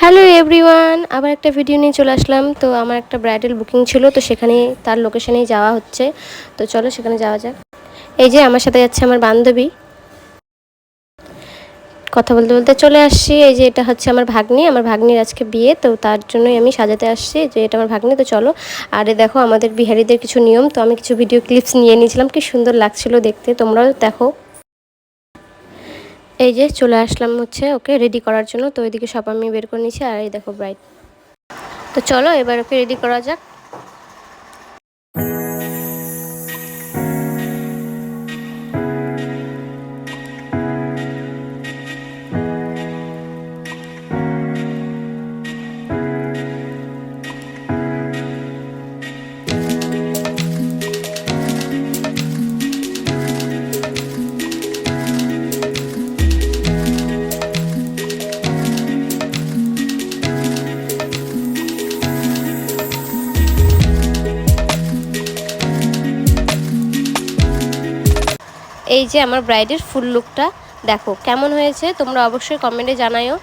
Hello everyone, আবার একটা video নিয়ে চলে আসলাম। তো আমার একটা ব্রাইডাল বুকিং ছিল, তো সেখানে তার লোকেশনেই যাওয়া হচ্ছে। তো চলো সেখানে যাওয়া যাক। এই যে আমার সাথে যাচ্ছে আমার বান্ধবী, কথা বলতে বলতে চলে আসছি। এই যে এটা হচ্ছে আমার ভাগ্নি, আমার ভাগ্নির আজকে বিয়ে, তো তার জন্যই আমি সাজাতে আসছি যে এটা আমার ভাগ্নি। তো চলো। আর দেখো আমাদের বিহারিদের কিছু নিয়ম, তো আমি কিছু ভিডিও ক্লিপস নিয়ে নিয়েছিলাম, কি সুন্দর লাগছিল দেখতে, তোমরাও দেখো। এই যে চলে আসলাম হচ্ছে ওকে রেডি করার জন্য। তো ওইদিকে সব আমি বের করে নিয়েছি, আর এই দেখো ব্রাইড। তো চলো এবার ওকে রেডি করা যাক। এই যে আমার ব্রাইডের ফুল লুকটা দেখো কেমন হয়েছে, তোমরা অবশ্যই কমেন্টে জানাও।